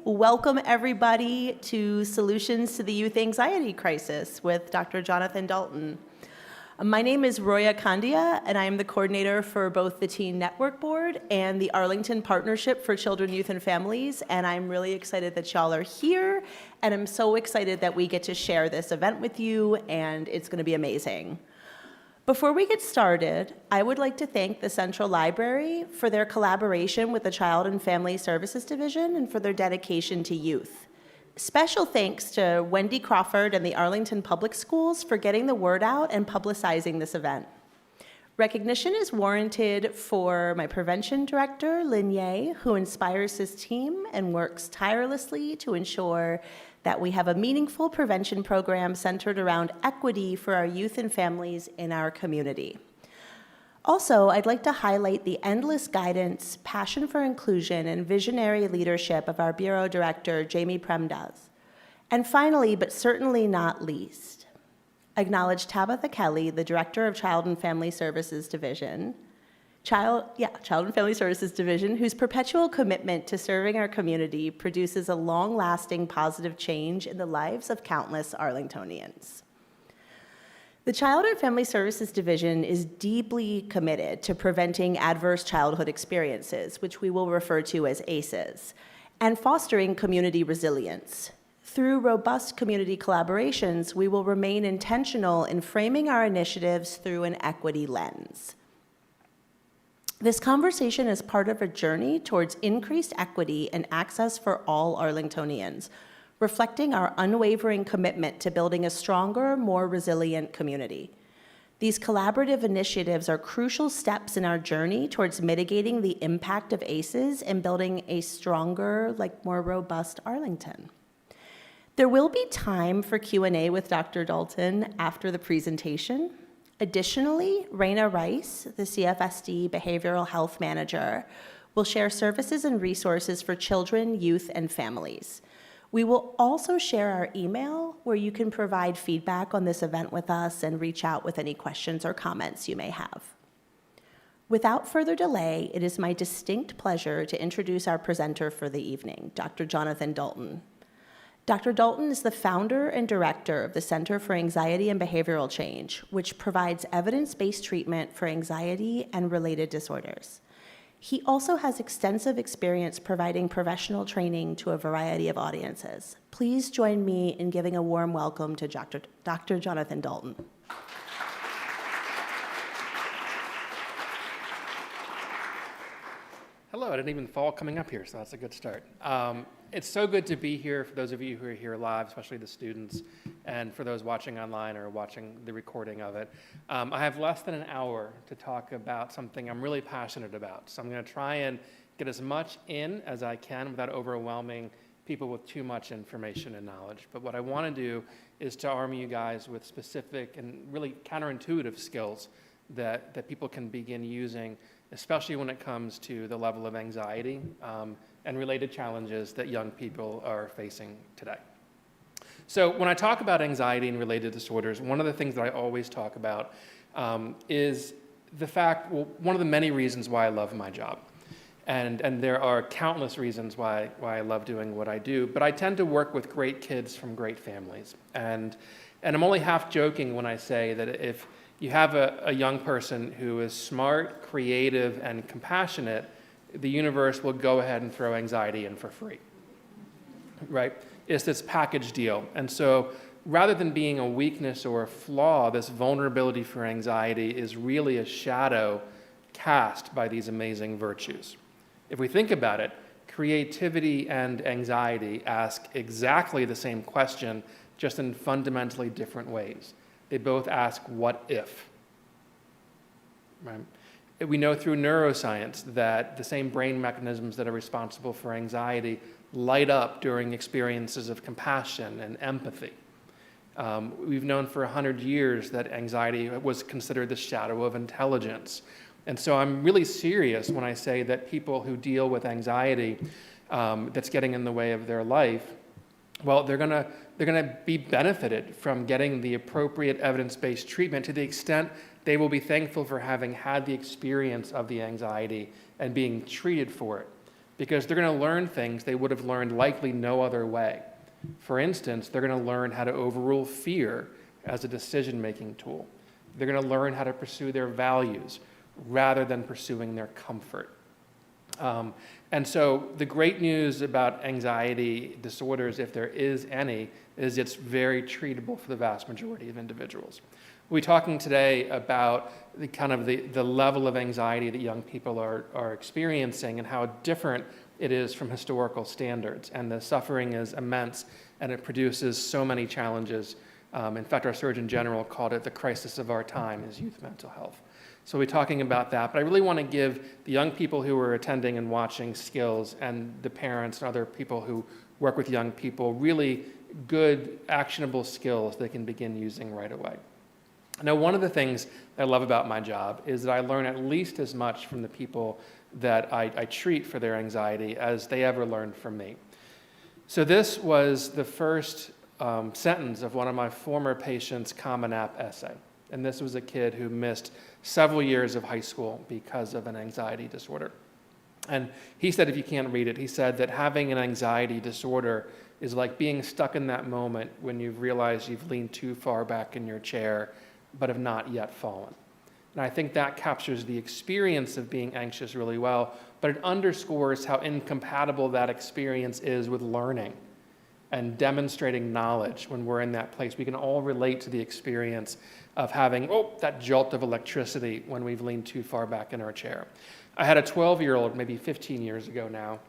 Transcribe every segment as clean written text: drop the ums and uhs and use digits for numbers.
Welcome everybody to Solutions to the Youth Anxiety Crisis with Dr. Jonathan Dalton. My name is Roya Kandia, and I am the coordinator for both the Teen Network Board and the Arlington Partnership for Children, Youth, and Families, and I'm really excited that y'all are here, and I'm so excited that we get to share this event with you, and it's going to be amazing. Before we get started, I would like to thank the Central Library for their collaboration with the Child and Family Services Division and for their dedication to youth. Special thanks to Wendy Crawford and the Arlington Public Schools for getting the word out and publicizing this event. Recognition is warranted for my prevention director, Lynn Ye, who inspires his team and works tirelessly to ensure that we have a meaningful prevention program centered around equity for our youth and families in our community. Also, I'd like to highlight the endless guidance, passion for inclusion, and visionary leadership of our Bureau Director, Jamie Premdas. And finally, but certainly not least, acknowledge Tabitha Kelly, the Director of Child and Family Services Division, Child and Family Services Division, whose perpetual commitment to serving our community produces a long-lasting positive change in the lives of countless Arlingtonians. The Child and Family Services Division is deeply committed to preventing adverse childhood experiences, which we will refer to as ACEs, and fostering community resilience. Through robust community collaborations, we will remain intentional in framing our initiatives through an equity lens. This conversation is part of a journey towards increased equity and access for all Arlingtonians, reflecting our unwavering commitment to building a stronger, more resilient community. These collaborative initiatives are crucial steps in our journey towards mitigating the impact of ACEs and building a stronger, more robust Arlington. There will be time for Q&A with Dr. Dalton after the presentation. Additionally, Raina Rice, the CFSD Behavioral Health Manager, will share services and resources for children, youth, and families. We will also share our email where you can provide feedback on this event with us and reach out with any questions or comments you may have. Without further delay, it is my distinct pleasure to introduce our presenter for the evening, Dr. Jonathan Dalton. Dr. Dalton is the founder and director of the Center for Anxiety and Behavioral Change, which provides evidence-based treatment for anxiety and related disorders. He also has extensive experience providing professional training to a variety of audiences. Please join me in giving a warm welcome to Dr. Jonathan Dalton. Hello, I didn't even fall coming up here, so that's a good start. It's so good to be here for those of you who are here live, especially the students, and for those watching online or watching the recording of it. I have less than an hour to talk about something I'm really passionate about, so I'm going to try and get as much in as I can without overwhelming people with too much information and knowledge. But what I want to do is to arm you guys with specific and really counterintuitive skills that people can begin using, especially when it comes to the level of anxiety and related challenges that young people are facing today. So when I talk about anxiety and related disorders, one of the things that I always talk about is the fact, one of the many reasons why I love my job. And there are countless reasons why I love doing what I do, but I tend to work with great kids from great families. And I'm only half joking when I say that if you have a young person who is smart, creative, and compassionate, the universe will go ahead and throw anxiety in for free, right? It's this package deal. And so rather than being a weakness or a flaw, this vulnerability for anxiety is really a shadow cast by these amazing virtues. If we think about it, creativity and anxiety ask exactly the same question, just in fundamentally different ways. They both ask, what if? Right? We know through neuroscience that the same brain mechanisms that are responsible for anxiety light up during experiences of compassion and empathy. We've known for 100 years that anxiety was considered the shadow of intelligence. And so I'm really serious when I say that people who deal with anxiety that's getting in the way of their life, well, they're gonna be benefited from getting the appropriate evidence-based treatment to the extent they will be thankful for having had the experience of the anxiety and being treated for it. because they're going to learn things they would have learned likely no other way. For instance, they're going to learn how to overrule fear as a decision-making tool. They're going to learn how to pursue their values rather than pursuing their comfort. And so the great news about anxiety disorders, if there is any, is it's very treatable for the vast majority of individuals. We're talking today about the level of anxiety that young people are experiencing and how different it is from historical standards. And the suffering is immense, and it produces so many challenges. In fact, our Surgeon General called it the crisis of our time, is youth mental health. So we're talking about that, but I really want to give the young people who are attending and watching skills, and the parents and other people who work with young people, really good, actionable skills they can begin using right away. Now, one of the things I love about my job is that I learn at least as much from the people that I treat for their anxiety as they ever learned from me. So this was the first sentence of one of my former patients' Common App essay. And this was a kid who missed several years of high school because of an anxiety disorder. And he said, if you can't read it, he said that having an anxiety disorder is like being stuck in that moment when you've realized you've leaned too far back in your chair but have not yet fallen. And I think that captures the experience of being anxious really well, but it underscores how incompatible that experience is with learning and demonstrating knowledge when we're in that place. We can all relate to the experience of having, that jolt of electricity when we've leaned too far back in our chair. I had a 12-year-old, maybe 15 years ago now.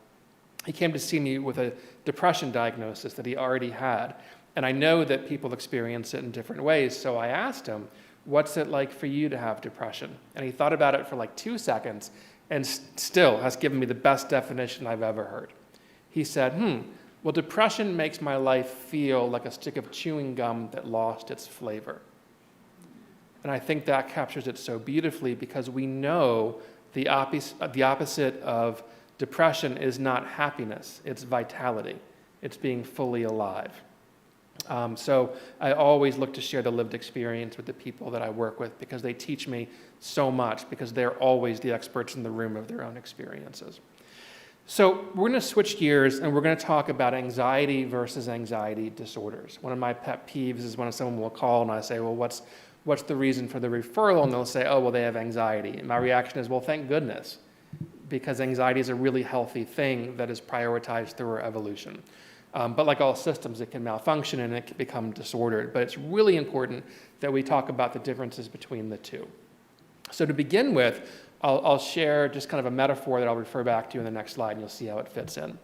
He came to see me with a depression diagnosis that he already had. And I know that people experience it in different ways, so I asked him, what's it like for you to have depression? And he thought about it for like 2 seconds and still has given me the best definition I've ever heard. He said, well, depression makes my life feel like a stick of chewing gum that lost its flavor. And I think that captures it so beautifully, because we know the opposite of depression is not happiness, it's vitality. It's being fully alive. So I always look to share the lived experience with the people that I work with, because they teach me so much, because they're always the experts in the room of their own experiences. So we're going to switch gears, and we're going to talk about anxiety versus anxiety disorders. One of my pet peeves is when someone will call and I say, well, what's the reason for the referral? And they'll say, oh, well, they have anxiety. And my reaction is, well, thank goodness, because anxiety is a really healthy thing that is prioritized through our evolution. But like all systems, it can malfunction and it can become disordered. But it's really important that we talk about the differences between the two. So to begin with, I'll share just kind of a metaphor that I'll refer back to in the next slide, and you'll see how it fits in.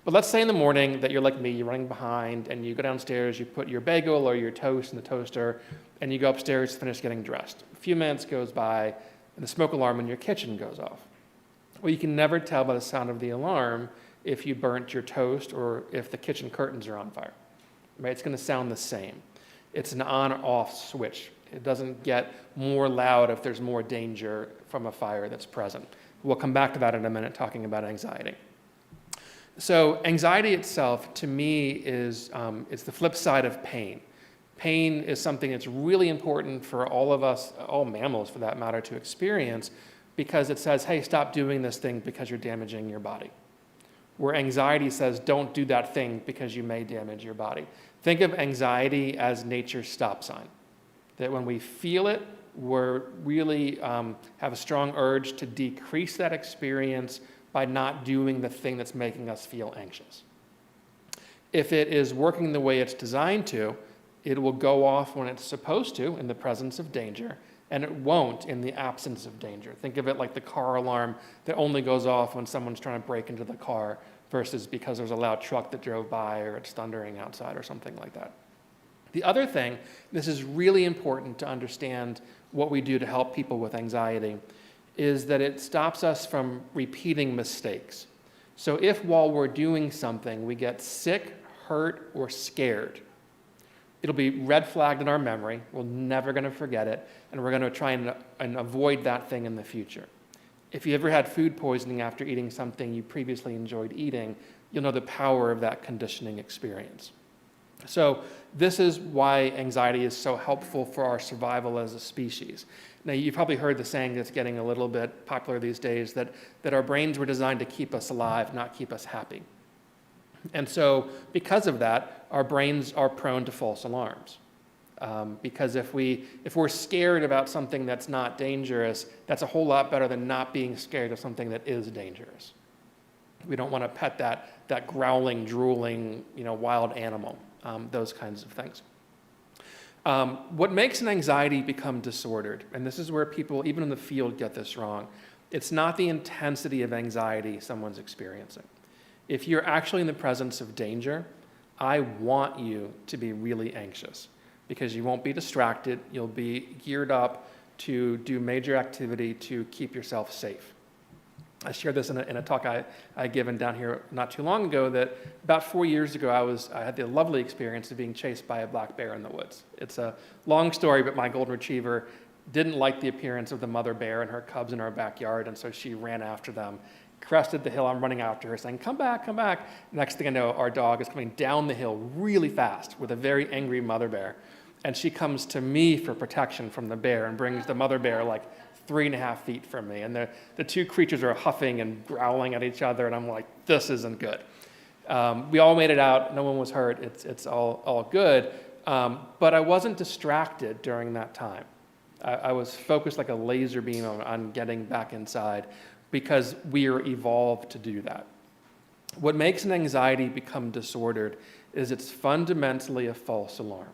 But let's say in the morning that you're like me, you're running behind, and you go downstairs, you put your bagel or your toast in the toaster, and you go upstairs to finish getting dressed. A few minutes goes by, and the smoke alarm in your kitchen goes off. Well, you can never tell by the sound of the alarm if you burnt your toast or if the kitchen curtains are on fire. Right? It's going to sound the same. It's an on-off switch. It doesn't get more loud if there's more danger from a fire that's present. We'll come back to that in a minute, talking about anxiety. So anxiety itself, to me, is it's the flip side of pain. Pain is something that's really important for all of us, all mammals for that matter, to experience, because it says, hey, stop doing this thing because you're damaging your body. Where anxiety says, don't do that thing because you may damage your body. Think of anxiety as nature's stop sign. That when we feel it, we're really have a strong urge to decrease that experience by not doing the thing that's making us feel anxious. If it is working the way it's designed to, it will go off when it's supposed to in the presence of danger, and it won't in the absence of danger. Think of it like the car alarm that only goes off when someone's trying to break into the car versus because there's a loud truck that drove by or it's thundering outside or something like that. The other thing, this is really important to understand what we do to help people with anxiety, is that it stops us from repeating mistakes. So if while we're doing something we get sick, hurt, or scared, it'll be red flagged in our memory, we're never going to forget it, and we're going to try and avoid that thing in the future. If you ever had food poisoning after eating something you previously enjoyed eating, you'll know the power of that conditioning experience. So this is why anxiety is so helpful for our survival as a species. Now, you've probably heard the saying that's getting a little bit popular these days, that our brains were designed to keep us alive, not keep us happy. And so because of that, our brains are prone to false alarms. Because if we're scared about something that's not dangerous, that's a whole lot better than not being scared of something that is dangerous. We don't want to pet that growling, drooling, wild animal, those kinds of things. What makes an anxiety become disordered, and this is where people, even in the field, get this wrong, it's not the intensity of anxiety someone's experiencing. If you're actually in the presence of danger, I want you to be really anxious because you won't be distracted. You'll be geared up to do major activity to keep yourself safe. I shared this in a talk I given down here not too long ago, that about 4 years ago I had the lovely experience of being chased by a black bear in the woods. It's a long story, but my golden retriever didn't like the appearance of the mother bear and her cubs in our backyard, and so she ran after them, crested the hill. I'm running after her saying, come back, come back. Next thing I know, our dog is coming down the hill really fast with a very angry mother bear, and she comes to me for protection from the bear and brings the mother bear like 3.5 feet from me, and the two creatures are huffing and growling at each other, and I'm like, this isn't good. We all made it out. No one was hurt. It's all good. But I wasn't distracted during that time. I was focused like a laser beam on getting back inside because we are evolved to do that. What makes an anxiety become disordered is it's fundamentally a false alarm,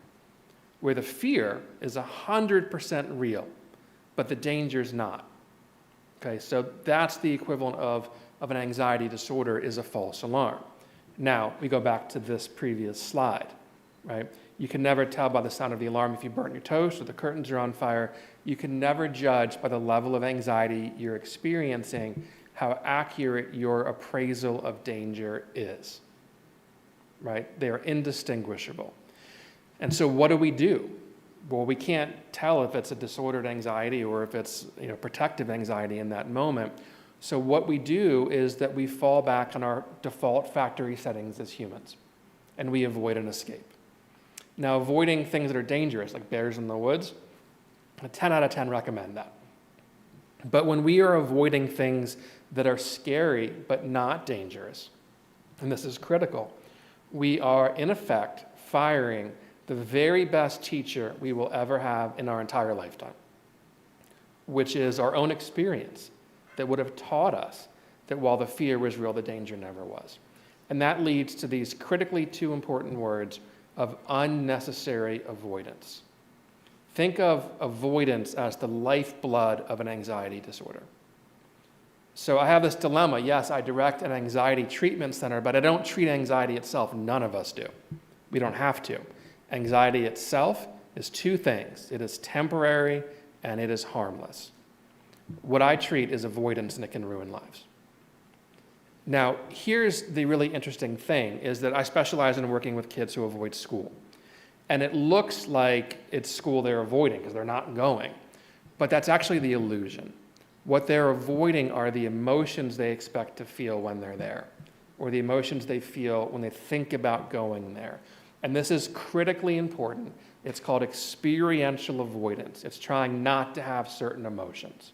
where the fear is 100% real, but the danger's not. Okay, so that's the equivalent of an anxiety disorder, is a false alarm. Now, we go back to this previous slide, right? You can never tell by the sound of the alarm if you burnt your toast or the curtains are on fire. You can never judge by the level of anxiety you're experiencing how accurate your appraisal of danger is, right? They are indistinguishable. And so what do? Well, we can't tell if it's a disordered anxiety or if it's protective anxiety in that moment. So what we do is that we fall back on our default factory settings as humans, and we avoid an escape. Now, avoiding things that are dangerous, like bears in the woods, a 10 out of 10 recommend that. But when we are avoiding things that are scary but not dangerous, and this is critical, we are in effect firing the very best teacher we will ever have in our entire lifetime, which is our own experience that would have taught us that while the fear was real, the danger never was. And that leads to these critically two important words of unnecessary avoidance. Think of avoidance as the lifeblood of an anxiety disorder. So I have this dilemma. Yes, I direct an anxiety treatment center, but I don't treat anxiety itself. None of us do. We don't have to. Anxiety itself is two things. It is temporary and it is harmless. What I treat is avoidance, and it can ruin lives. Now, here's the really interesting thing, is that I specialize in working with kids who avoid school. And it looks like it's school they're avoiding because they're not going. But that's actually the illusion. What they're avoiding are the emotions they expect to feel when they're there, or the emotions they feel when they think about going there. And this is critically important. It's called experiential avoidance. It's trying not to have certain emotions.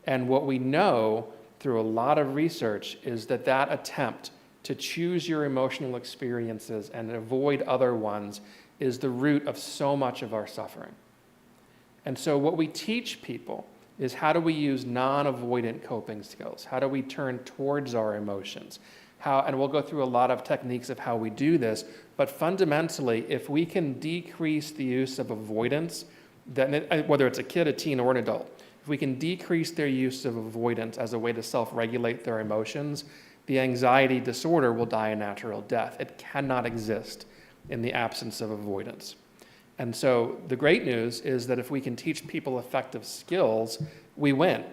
And what we know through a lot of research is that that attempt to choose your emotional experiences and avoid other ones is the root of so much of our suffering. And so what we teach people is, how do we use non-avoidant coping skills? How do we turn towards our emotions? And we'll go through a lot of techniques of how we do this, but fundamentally, if we can decrease the use of avoidance, whether it's a kid, a teen, or an adult, if we can decrease their use of avoidance as a way to self-regulate their emotions, the anxiety disorder will die a natural death. It cannot exist in the absence of avoidance. And so the great news is that if we can teach people effective skills, we win,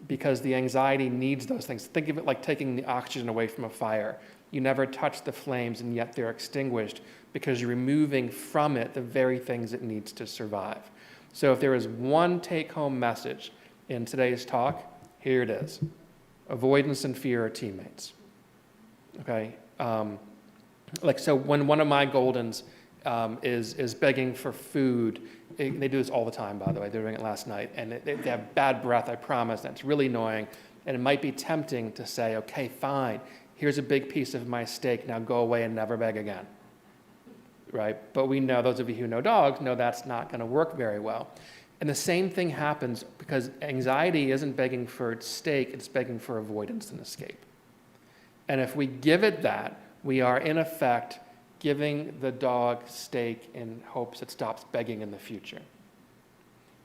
because the anxiety needs those things. Think of it like taking the oxygen away from a fire. You never touch the flames, and yet they're extinguished because you're removing from it the very things it needs to survive. So if there is one take-home message in today's talk, here it is. Avoidance and fear are teammates. Okay? Like, so when one of my Goldens is begging for food, they do this all the time, by the way, they were doing it last night, and they have bad breath, I promise, and it's really annoying, and it might be tempting to say, okay, fine, here's a big piece of my steak, now go away and never beg again, right? But we know, those of you who know dogs, know that's not gonna work very well. And the same thing happens because anxiety isn't begging for steak, it's begging for avoidance and escape. And if we give it that, we are in effect giving the dog steak in hopes it stops begging in the future.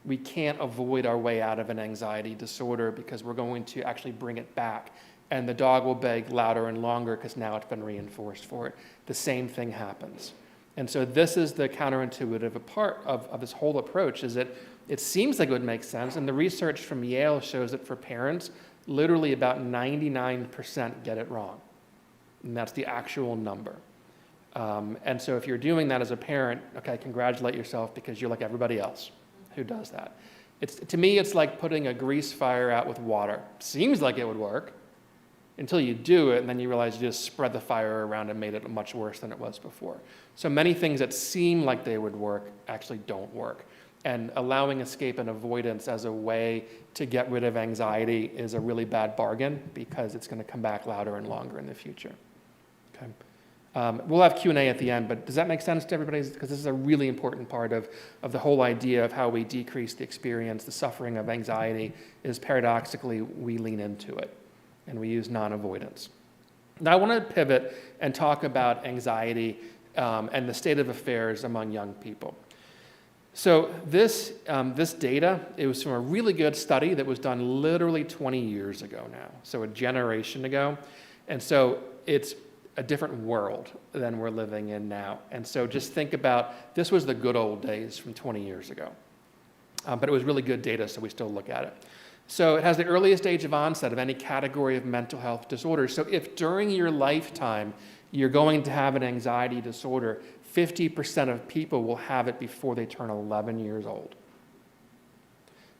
We can't avoid our way out of an anxiety disorder because we're going to actually bring it back. And the dog will beg louder and longer because now it's been reinforced for it. The same thing happens. And so this is the counterintuitive part of this whole approach, is that it seems like it would make sense. And the research from Yale shows that for parents, literally about 99% get it wrong. And that's the actual number. And so if you're doing that as a parent, okay, congratulate yourself because you're like everybody else who does that. To me, it's like putting a grease fire out with water. Seems like it would work until you do it, and then you realize you just spread the fire around and made it much worse than it was before. So many things that seem like they would work actually don't work. And allowing escape and avoidance as a way to get rid of anxiety is a really bad bargain because it's going to come back louder and longer in the future. Okay. We'll have Q&A at the end, but does that make sense to everybody? Because this is a really important part of the whole idea of how we decrease the experience, the suffering of anxiety, is paradoxically we lean into it and we use non-avoidance. Now I want to pivot and talk about anxiety and the state of affairs among young people. So this data, it was from a really good study that was done literally 20 years ago now, so a generation ago. And so it's a different world than we're living in now. And so just think about, this was the good old days from 20 years ago. But it was really good data, so we still look at it. So it has the earliest age of onset of any category of mental health disorders. So if during your lifetime you're going to have an anxiety disorder, 50% of people will have it before they turn 11 years old.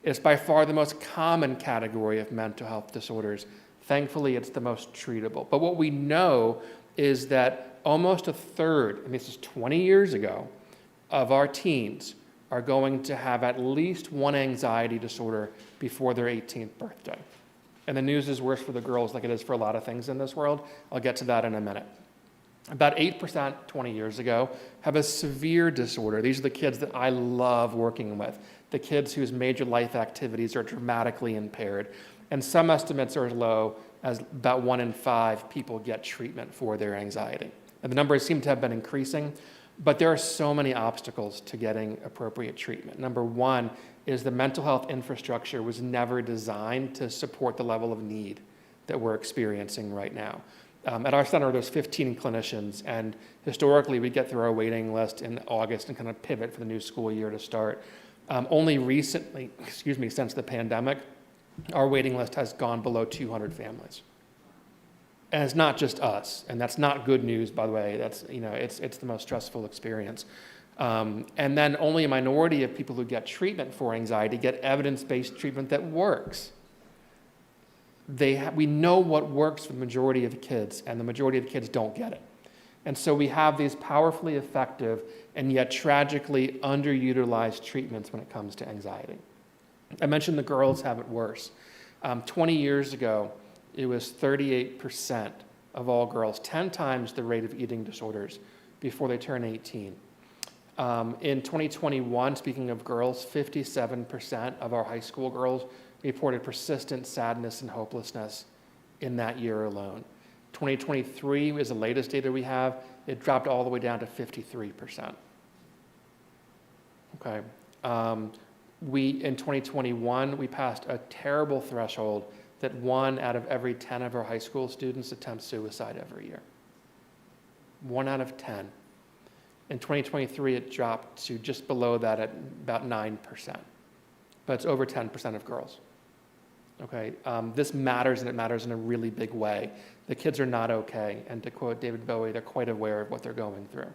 It's by far the most common category of mental health disorders. Thankfully, it's the most treatable. But what we know is that almost a third, and this is 20 years ago, of our teens are going to have at least one anxiety disorder before their 18th birthday. And the news is worse for the girls like it is for a lot of things in this world. I'll get to that in a minute. About 8% 20 years ago have a severe disorder. These are the kids that I love working with, the kids whose major life activities are dramatically impaired. And some estimates are as low as about 1 in 5 people get treatment for their anxiety. And the numbers seem to have been increasing, but there are so many obstacles to getting appropriate treatment. Number one is the mental health infrastructure was never designed to support the level of need that we're experiencing right now. At our center, there's 15 clinicians, and historically, we get through our waiting list in August and kind of pivot for the new school year to start. Only recently, since the pandemic, our waiting list has gone below 200 families. And it's not just us, and that's not good news, by the way. That's, it's the most stressful experience. And then only a minority of people who get treatment for anxiety get evidence-based treatment that works. We know what works for the majority of kids, and the majority of kids don't get it. And so we have these powerfully effective and yet tragically underutilized treatments when it comes to anxiety. I mentioned the girls have it worse. 20 years ago, it was 38% of all girls, 10 times the rate of eating disorders before they turn 18. In 2021, speaking of girls, 57% of our high school girls reported persistent sadness and hopelessness in that year alone. 2023 is the latest data we have. It dropped all the way down to 53%. Okay. In 2021, we passed a terrible threshold that 1 out of every 10 of our high school students attempts suicide every year. 1 out of 10. In 2023, it dropped to just below that at about 9%. But it's over 10% of girls. Okay, this matters, and it matters in a really big way. The kids are not okay, and to quote David Bowie, they're quite aware of what they're going through.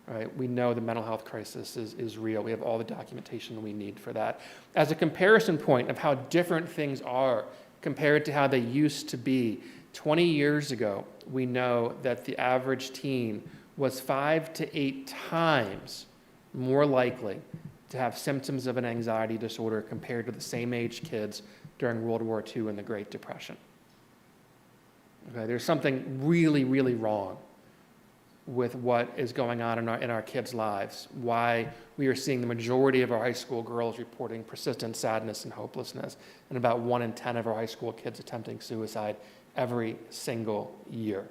Right? We know the mental health crisis is real. We have all the documentation we need for that. As a comparison point of how different things are compared to how they used to be, 20 years ago, we know that the average teen was 5 to 8 times more likely to have symptoms of an anxiety disorder compared to the same age kids during World War II and the Great Depression. Okay, there's something really, really wrong with what is going on in our kids' lives, why we are seeing the majority of our high school girls reporting persistent sadness and hopelessness, and about 1 in 10 of our high school kids attempting suicide every single year.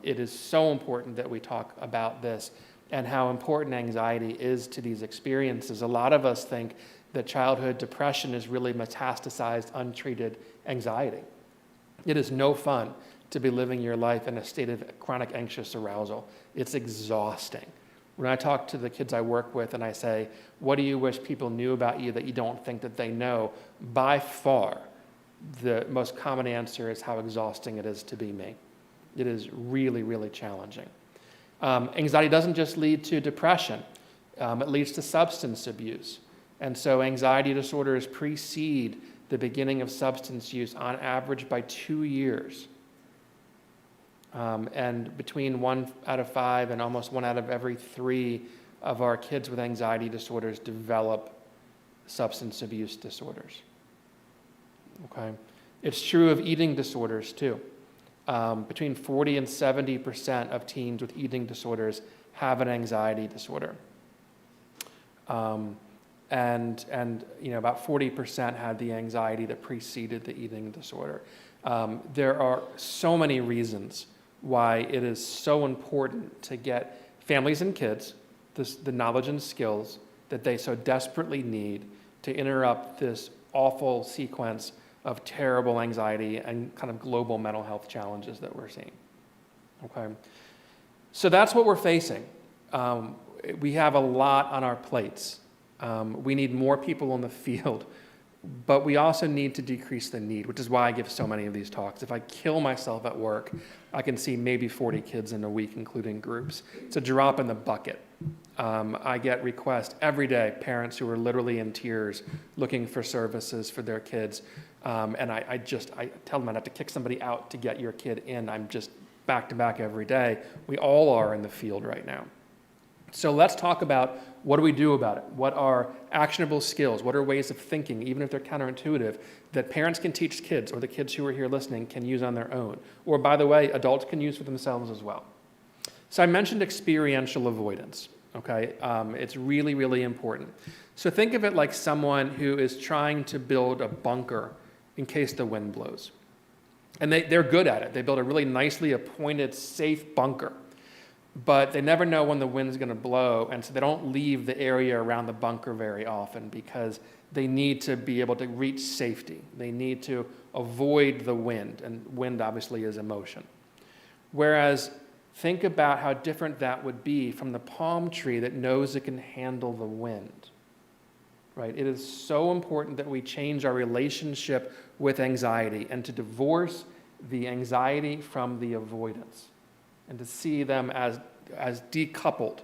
It is so important that we talk about this and how important anxiety is to these experiences. A lot of us think that childhood depression is really metastasized, untreated anxiety. It is no fun to be living your life in a state of chronic anxious arousal. It's exhausting. When I talk to the kids I work with and I say, what do you wish people knew about you that you don't think that they know? By far, the most common answer is how exhausting it is to be me. It is really, really challenging. Anxiety doesn't just lead to depression. It leads to substance abuse. And so anxiety disorders precede the beginning of substance use on average by 2 years. And between 1 out of 5 and almost 1 out of every 3 of our kids with anxiety disorders develop substance abuse disorders. Okay? It's true of eating disorders too. Between 40 and 70% of teens with eating disorders have an anxiety disorder. And about 40% had the anxiety that preceded the eating disorder. There are so many reasons why it is so important to get families and kids the knowledge and skills that they so desperately need to interrupt this awful sequence of terrible anxiety and kind of global mental health challenges that we're seeing. Okay, so that's what we're facing. We have a lot on our plates. We need more people in the field, but we also need to decrease the need, which is why I give so many of these talks. If I kill myself at work, I can see maybe 40 kids in a week, including groups. It's a drop in the bucket. I get requests every day, parents who are literally in tears looking for services for their kids. And I tell them I'd have to kick somebody out to get your kid in. I'm just back to back every day. We all are in the field right now. So let's talk about what do we do about it? What are actionable skills? What are ways of thinking, even if they're counterintuitive, that parents can teach kids or the kids who are here listening can use on their own? Or, by the way, adults can use for themselves as well. So I mentioned experiential avoidance, okay? It's really, really important. So think of it like someone who is trying to build a bunker in case the wind blows. And they're good at it. They build a really nicely appointed, safe bunker. But they never know when the wind's going to blow, and so they don't leave the area around the bunker very often because they need to be able to reach safety. They need to avoid the wind, and wind obviously is emotion. Whereas, think about how different that would be from the palm tree that knows it can handle the wind. Right? It is so important that we change our relationship with anxiety and to divorce the anxiety from the avoidance and to see them as decoupled.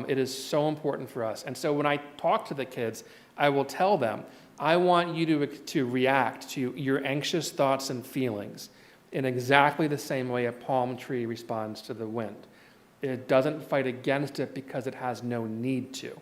It is so important for us. And so when I talk to the kids, I will tell them, I want you to react to your anxious thoughts and feelings in exactly the same way a palm tree responds to the wind. It doesn't fight against it because it has no need to.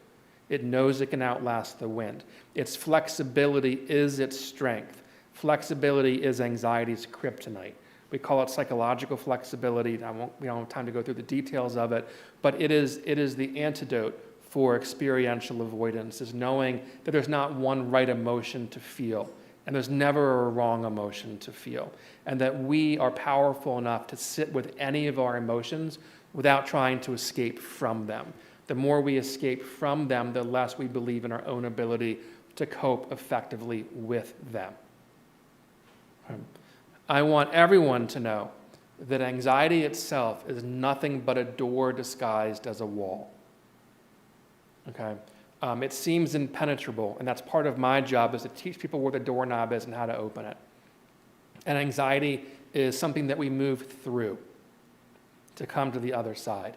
It knows it can outlast the wind. Its flexibility is its strength. Flexibility is anxiety's kryptonite. We call it psychological flexibility. We don't have time to go through the details of it, but it is the antidote for experiential avoidance, is knowing that there's not one right emotion to feel, and there's never a wrong emotion to feel, and that we are powerful enough to sit with any of our emotions without trying to escape from them. The more we escape from them, the less we believe in our own ability to cope effectively with them. I want everyone to know that anxiety itself is nothing but a door disguised as a wall. Okay? It seems impenetrable, and that's part of my job, is to teach people where the doorknob is and how to open it. And anxiety is something that we move through to come to the other side.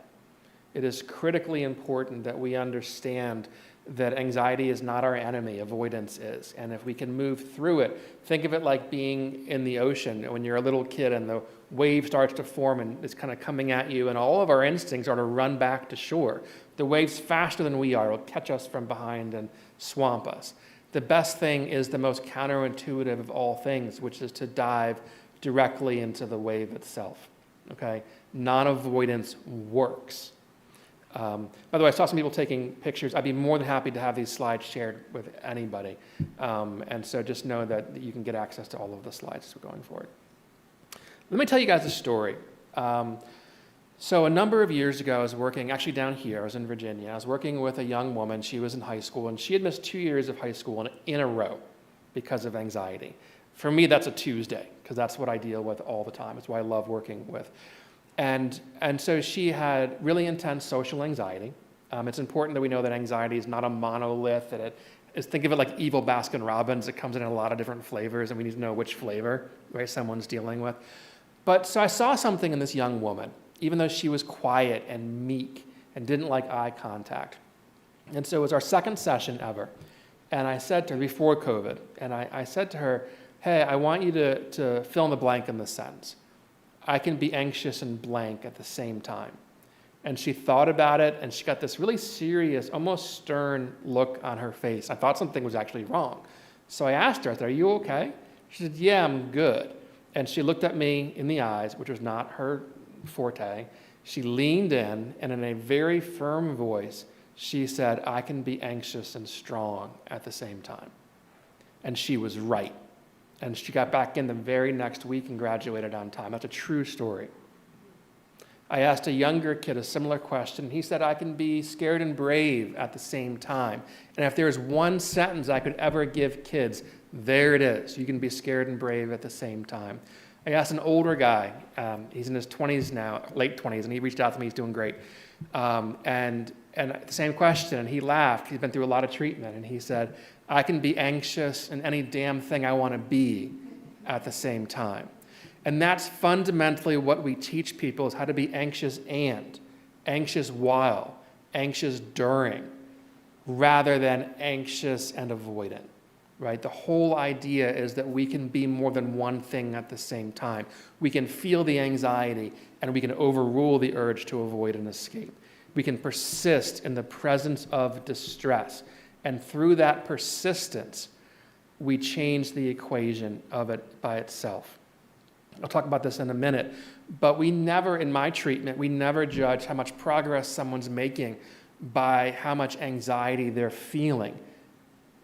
It is critically important that we understand that anxiety is not our enemy, avoidance is. And if we can move through it, think of it like being in the ocean when you're a little kid and the wave starts to form and it's kind of coming at you, and all of our instincts are to run back to shore. The wave's faster than we are. It'll catch us from behind and swamp us. The best thing is the most counterintuitive of all things, which is to dive directly into the wave itself. Okay? Non-avoidance works. By the way, I saw some people taking pictures. I'd be more than happy to have these slides shared with anybody. And so just know that you can get access to all of the slides as we're going forward. Let me tell you guys a story. So a number of years ago, I was working, actually down here, I was in Virginia. I was working with a young woman. She was in high school, and she had missed 2 years of high school in a row because of anxiety. For me, that's a Tuesday, because that's what I deal with all the time. It's why I love working with. And so she had really intense social anxiety. It's important that we know that anxiety is not a monolith, that it is, think of it like evil Baskin-Robbins. It comes in a lot of different flavors, and we need to know which flavor, right, someone's dealing with. But so I saw something in this young woman, even though she was quiet and meek and didn't like eye contact. And so it was our second session ever. And I said to her, before COVID, and I said to her, hey, I want you to fill in the blank in this sentence. I can be anxious and blank at the same time. And she thought about it, and she got this really serious, almost stern look on her face. I thought something was actually wrong. So I asked her, I said, are you okay? She said, yeah, I'm good. And she looked at me in the eyes, which was not her forte. She leaned in, and in a very firm voice, she said, I can be anxious and strong at the same time. And she was right. And she got back in the very next week and graduated on time. That's a true story. I asked a younger kid a similar question. He said, I can be scared and brave at the same time. And if there's one sentence I could ever give kids, there it is. You can be scared and brave at the same time. I asked an older guy. He's in his 20s now, late 20s, and he reached out to me. He's doing great. And the same question, and he laughed. He's been through a lot of treatment, and he said, I can be anxious and any damn thing I want to be at the same time. And that's fundamentally what we teach people, is how to be anxious and, anxious while, anxious during, rather than anxious and avoidant, right? The whole idea is that we can be more than one thing at the same time. We can feel the anxiety, and we can overrule the urge to avoid and escape. We can persist in the presence of distress. And through that persistence, we change the equation of it by itself. I'll talk about this in a minute, but we never, in my treatment, we never judge how much progress someone's making by how much anxiety they're feeling,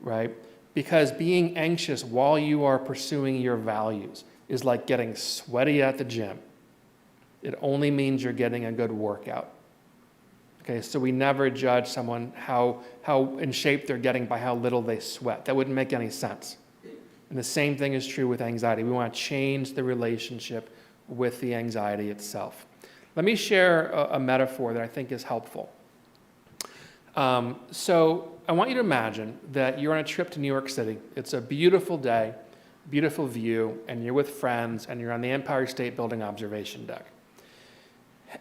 right? Because being anxious while you are pursuing your values is like getting sweaty at the gym. It only means you're getting a good workout. Okay, so we never judge someone how in shape they're getting by how little they sweat. That wouldn't make any sense. And the same thing is true with anxiety. We want to change the relationship with the anxiety itself. Let me share a metaphor that I think is helpful. So I want you to imagine that you're on a trip to New York City. It's a beautiful day, beautiful view, and you're with friends, and you're on the Empire State Building observation deck.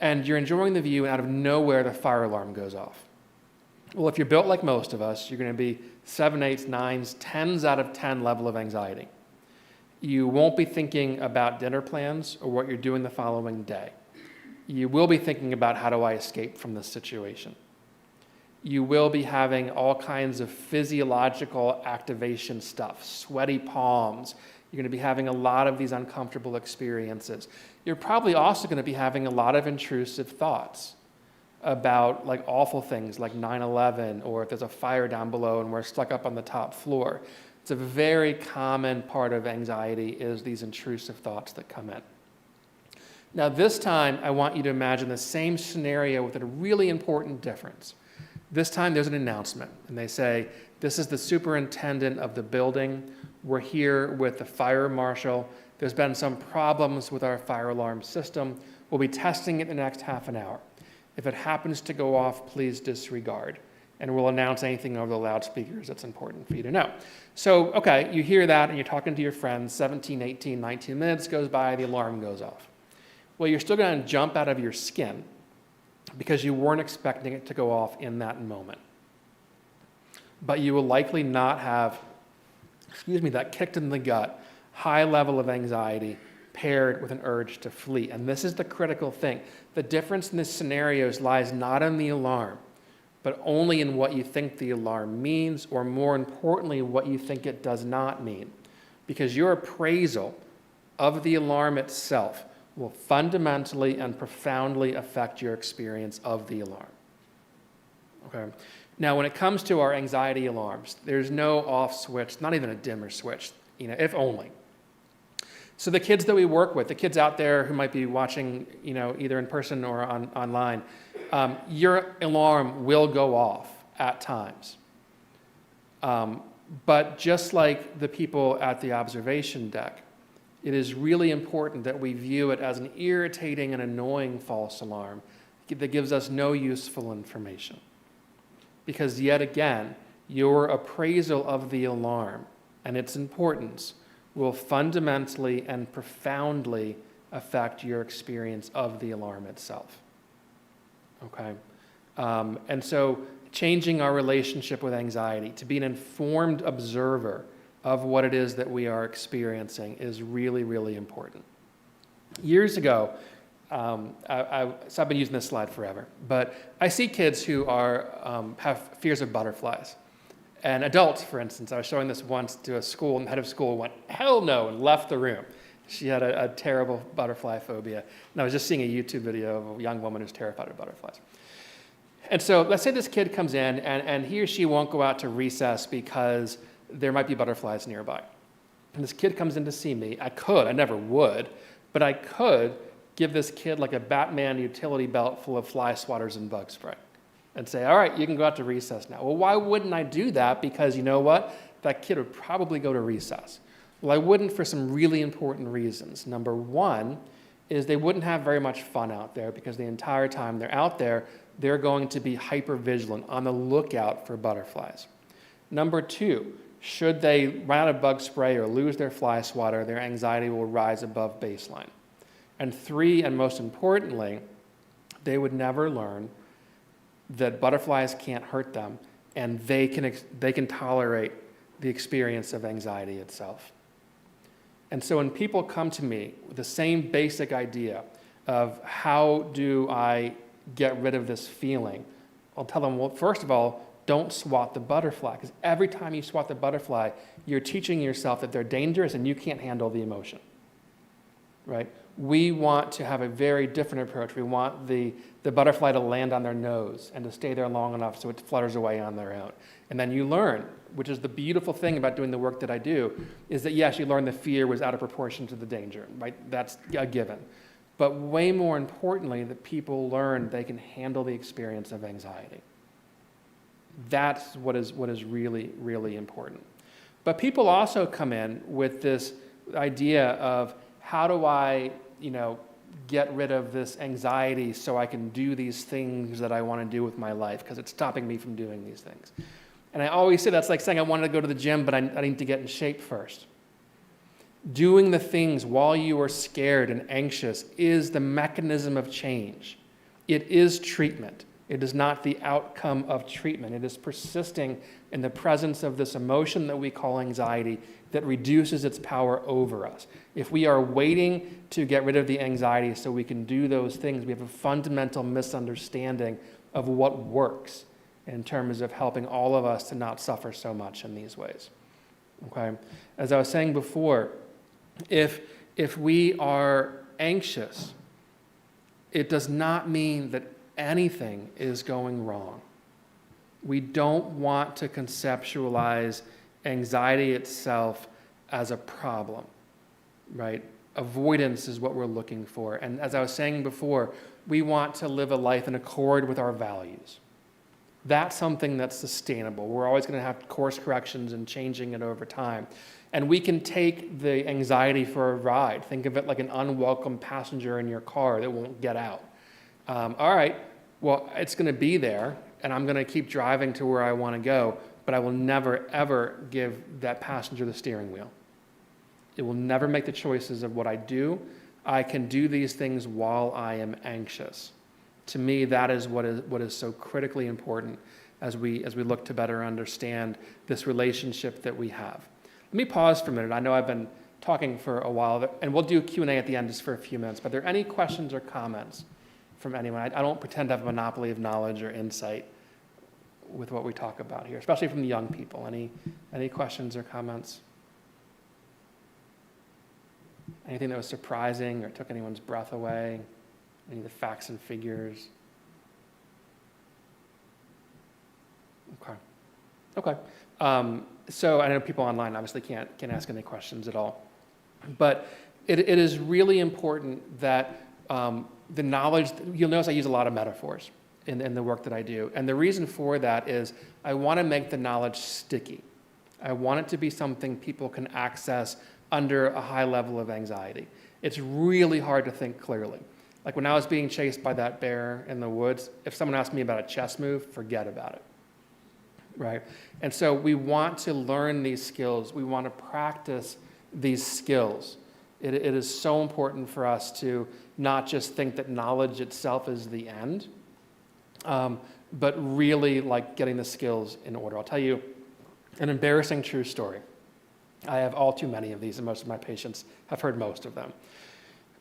And you're enjoying the view, and out of nowhere, the fire alarm goes off. Well, if you're built like most of us, you're going to be 7, 8s, 9s, 10s out of 10 level of anxiety. You won't be thinking about dinner plans or what you're doing the following day. You will be thinking about, how do I escape from this situation? You will be having all kinds of physiological activation stuff, sweaty palms. You're going to be having a lot of these uncomfortable experiences. You're probably also going to be having a lot of intrusive thoughts about like awful things like 9/11, or if there's a fire down below and we're stuck up on the top floor. It's a very common part of anxiety, is these intrusive thoughts that come in. Now this time, I want you to imagine the same scenario with a really important difference. This time there's an announcement, and they say, this is the superintendent of the building. We're here with the fire marshal. There's been some problems with our fire alarm system. We'll be testing it in the next half an hour. If it happens to go off, please disregard. And we'll announce anything over the loudspeakers that's important for you to know. So, okay, you hear that and you're talking to your friends, 17, 18, 19 minutes goes by, the alarm goes off. Well, you're still going to jump out of your skin because you weren't expecting it to go off in that moment. But you will likely not have, that kicked in the gut, high level of anxiety paired with an urge to flee. And this is the critical thing. The difference in this scenarios lies not in the alarm, but only in what you think the alarm means, or more importantly, what you think it does not mean. Because your appraisal of the alarm itself will fundamentally and profoundly affect your experience of the alarm. Okay. Now, when it comes to our anxiety alarms, there's no off switch, not even a dimmer switch, if only. So the kids that we work with, the kids out there who might be watching, either in person or online, your alarm will go off at times. But just like the people at the observation deck, it is really important that we view it as an irritating and annoying false alarm that gives us no useful information. Because yet again, your appraisal of the alarm and its importance will fundamentally and profoundly affect your experience of the alarm itself. Okay? And so changing our relationship with anxiety to be an informed observer of what it is that we are experiencing is really, really important. Years ago, so I've been using this slide forever, but I see kids who have fears of butterflies. And adults, for instance, I was showing this once to a school, and the head of school went, "Hell no," and left the room. She had a terrible butterfly phobia. And I was just seeing a YouTube video of a young woman who's terrified of butterflies. And so let's say this kid comes in, and he or she won't go out to recess because there might be butterflies nearby. And this kid comes in to see me. I never would, but I could give this kid like a Batman utility belt full of fly swatters and bug spray and say, all right, you can go out to recess now. Well, why wouldn't I do that? Because you know what? That kid would probably go to recess. Well, I wouldn't for some really important reasons. Number one is they wouldn't have very much fun out there because the entire time they're out there, they're going to be hyper vigilant on the lookout for butterflies. Number two, should they run out of bug spray or lose their fly swatter, their anxiety will rise above baseline. And three, and most importantly, they would never learn that butterflies can't hurt them, and they can tolerate the experience of anxiety itself. And so when people come to me with the same basic idea of how do I get rid of this feeling, I'll tell them, well, first of all, don't swat the butterfly, because every time you swat the butterfly, you're teaching yourself that they're dangerous and you can't handle the emotion, right? We want to have a very different approach. We want the butterfly to land on their nose and to stay there long enough so it flutters away on their own. And then you learn, which is the beautiful thing about doing the work that I do, is that yes, you learn the fear was out of proportion to the danger, right? That's a given. But way more importantly, that people learn they can handle the experience of anxiety. That's what is really, really important. But people also come in with this idea of how do I, get rid of this anxiety so I can do these things that I want to do with my life because it's stopping me from doing these things. And I always say that's like saying I wanted to go to the gym, but I need to get in shape first. Doing the things while you are scared and anxious is the mechanism of change. It is treatment. It is not the outcome of treatment. It is persisting in the presence of this emotion that we call anxiety that reduces its power over us. If we are waiting to get rid of the anxiety so we can do those things, we have a fundamental misunderstanding of what works in terms of helping all of us to not suffer so much in these ways. Okay? As I was saying before, if we are anxious, it does not mean that anything is going wrong. We don't want to conceptualize anxiety itself as a problem, right? Avoidance is what we're looking for. And as I was saying before, we want to live a life in accord with our values. That's something that's sustainable. We're always going to have course corrections and changing it over time. And we can take the anxiety for a ride. Think of it like an unwelcome passenger in your car that won't get out. All right, well, it's going to be there, and I'm going to keep driving to where I want to go, but I will never, ever give that passenger the steering wheel. It will never make the choices of what I do. I can do these things while I am anxious. To me, that is what is so critically important as we look to better understand this relationship that we have. Let me pause for a minute. I know I've been talking for a while, and we'll do Q&A at the end just for a few minutes, but are there any questions or comments from anyone? I don't pretend to have a monopoly of knowledge or insight with what we talk about here, especially from the young people. Any questions or comments? Anything that was surprising or took anyone's breath away? Any of the facts and figures? Okay. So I know people online obviously can't ask any questions at all. But it is really important that the knowledge, you'll notice I use a lot of metaphors in the work that I do. And the reason for that is I want to make the knowledge sticky. I want it to be something people can access under a high level of anxiety. It's really hard to think clearly. Like when I was being chased by that bear in the woods, if someone asked me about a chess move, forget about it, right? And so we want to learn these skills. We want to practice these skills. It is so important for us to not just think that knowledge itself is the end, but really like getting the skills in order. I'll tell you an embarrassing true story. I have all too many of these, and most of my patients have heard most of them.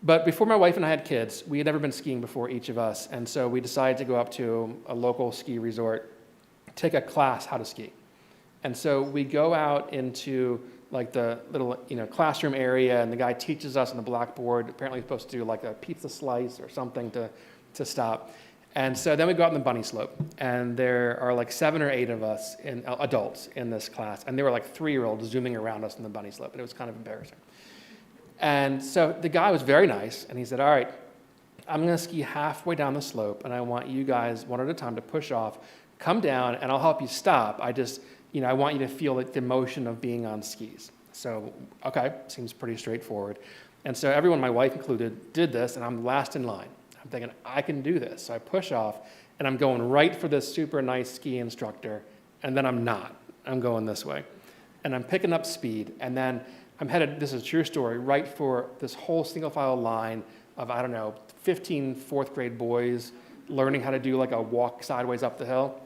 But before my wife and I had kids, we had never been skiing before, each of us, and so we decided to go up to a local ski resort, take a class how to ski. And so we go out into like the little classroom area, and the guy teaches us on the blackboard. Apparently, he's supposed to do like a pizza slice or something to stop. And so then we go out on the bunny slope, and there are like 7 or 8 of us, adults in this class, and there were like 3-year-olds zooming around us on the bunny slope, and it was kind of embarrassing. And so the guy was very nice, and he said, all right, I'm going to ski halfway down the slope, and I want you guys one at a time to push off, come down, and I'll help you stop. I want you to feel like the emotion of being on skis. So, okay, seems pretty straightforward. And so everyone, my wife included, did this, and I'm last in line. I'm thinking, I can do this. So I push off, and I'm going right for this super nice ski instructor, and then I'm not. I'm going this way. And I'm picking up speed, and then I'm headed, this is a true story, right for this whole single file line of, 15 fourth grade boys learning how to do like a walk sideways up the hill.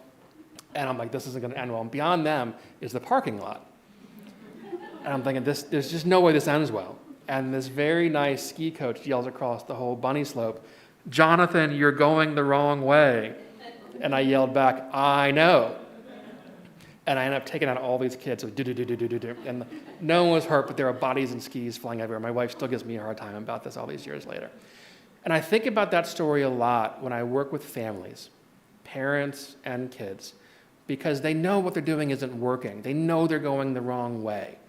And I'm like, this isn't going to end well. And beyond them is the parking lot. And I'm thinking, there's just no way this ends well. And this very nice ski coach yells across the whole bunny slope, Jonathan, you're going the wrong way. And I yelled back, I know. And I ended up taking out all these kids, so do. And no one was hurt, but there were bodies and skis flying everywhere. My wife still gives me a hard time about this all these years later. And I think about that story a lot when I work with families, parents and kids, because they know what they're doing isn't working. They know they're going the wrong way,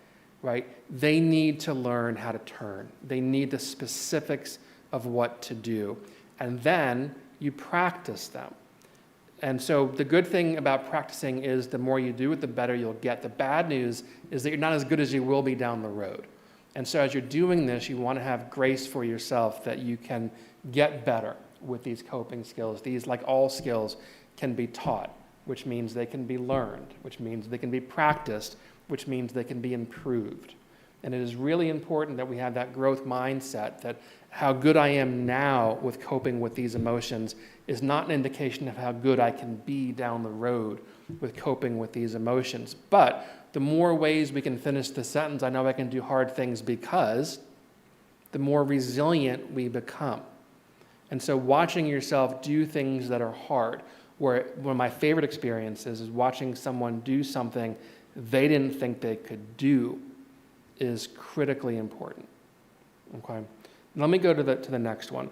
right? They need to learn how to turn. They need the specifics of what to do. And then you practice them. And so the good thing about practicing is the more you do it, the better you'll get. The bad news is that you're not as good as you will be down the road. And so as you're doing this, you want to have grace for yourself that you can get better with these coping skills. These, like all skills, can be taught, which means they can be learned, which means they can be practiced, which means they can be improved. And it is really important that we have that growth mindset, that how good I am now with coping with these emotions is not an indication of how good I can be down the road with coping with these emotions. But the more ways we can finish the sentence, I know I can do hard things because, the more resilient we become. And so watching yourself do things that are hard, where one of my favorite experiences is watching someone do something they didn't think they could do, is critically important. Okay, let me go to the next one,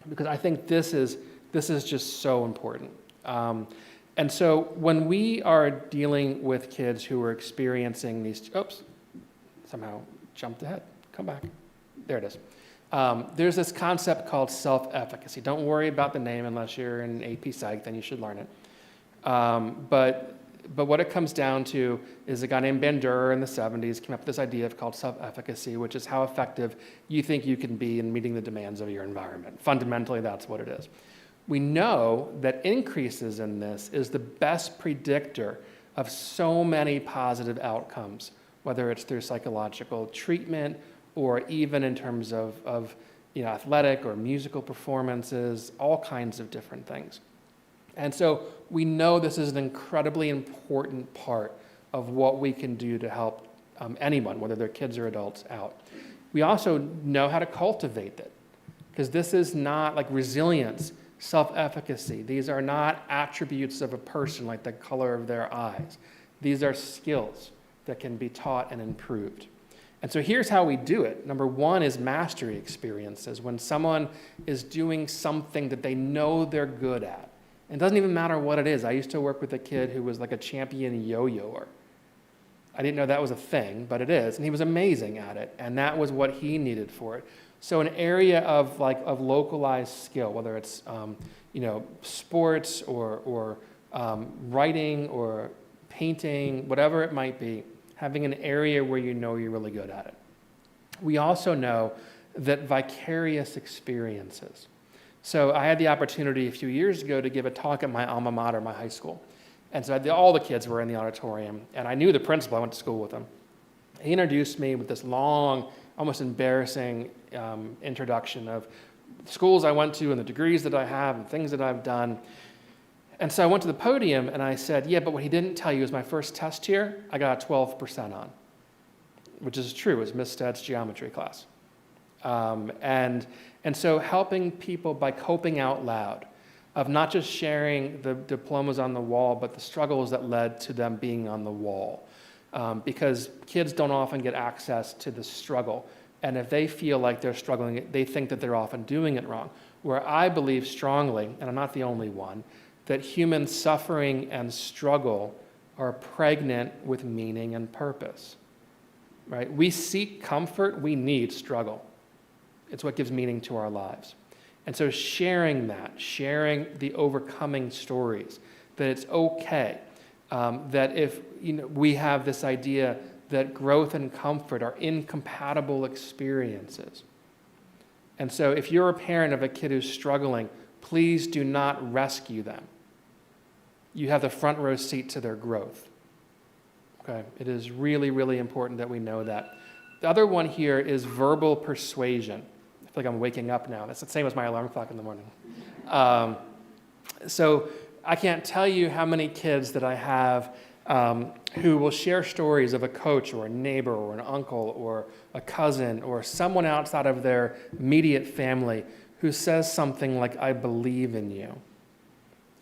because I think this is just so important. And so when we are dealing with kids who are experiencing these, somehow jumped ahead, come back. There it is. There's this concept called self-efficacy. Don't worry about the name unless you're in AP Psych, then you should learn it. But what it comes down to is a guy named Bandura in the 70s came up with this idea called self-efficacy, which is how effective you think you can be in meeting the demands of your environment. Fundamentally, that's what it is. We know that increases in this is the best predictor of so many positive outcomes, whether it's through psychological treatment or even in terms of athletic or musical performances, all kinds of different things. And so we know this is an incredibly important part of what we can do to help anyone, whether they're kids or adults, out. We also know how to cultivate it, because this is not like resilience, self-efficacy. These are not attributes of a person like the color of their eyes. These are skills that can be taught and improved. And so here's how we do it. Number one is mastery experiences. When someone is doing something that they know they're good at, and it doesn't even matter what it is. I used to work with a kid who was like a champion yo-yoer. I didn't know that was a thing, but it is, and he was amazing at it, and that was what he needed for it. So an area of localized skill, whether it's sports or writing or painting, whatever it might be, having an area where you know you're really good at it. We also know that vicarious experiences. So I had the opportunity a few years ago to give a talk at my alma mater, my high school. And so all the kids were in the auditorium, and I knew the principal. I went to school with him. He introduced me with this long, almost embarrassing introduction of schools I went to and the degrees that I have and things that I've done. And so I went to the podium and I said, yeah, but what he didn't tell you is my first test here, I got a 12% on, which is true. It was Miss Stead's geometry class. And so helping people by coping out loud, of not just sharing the diplomas on the wall, but the struggles that led to them being on the wall. Because kids don't often get access to the struggle. And if they feel like they're struggling, they think that they're often doing it wrong. Where I believe strongly, and I'm not the only one, that human suffering and struggle are pregnant with meaning and purpose. Right? We seek comfort, we need struggle. It's what gives meaning to our lives. And so sharing that, sharing the overcoming stories, that it's okay, that if we have this idea that growth and comfort are incompatible experiences. And so if you're a parent of a kid who's struggling, please do not rescue them. You have the front row seat to their growth. Okay? It is really, really important that we know that. The other one here is verbal persuasion. I feel like I'm waking up now. That's the same as my alarm clock in the morning. So I can't tell you how many kids that I have who will share stories of a coach or a neighbor or an uncle or a cousin or someone outside of their immediate family who says something like, I believe in you.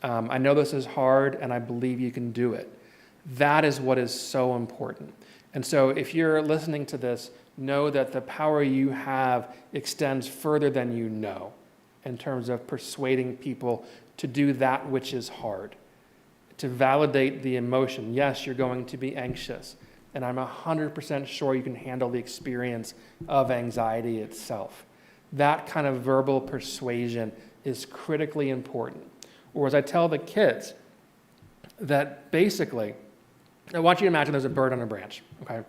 I know this is hard and I believe you can do it. That is what is so important. And so if you're listening to this, know that the power you have extends further than you know in terms of persuading people to do that which is hard, to validate the emotion. Yes, you're going to be anxious, and I'm 100% sure you can handle the experience of anxiety itself. That kind of verbal persuasion is critically important. Or as I tell the kids, that basically, I want you to imagine there's a bird on a branch, okay?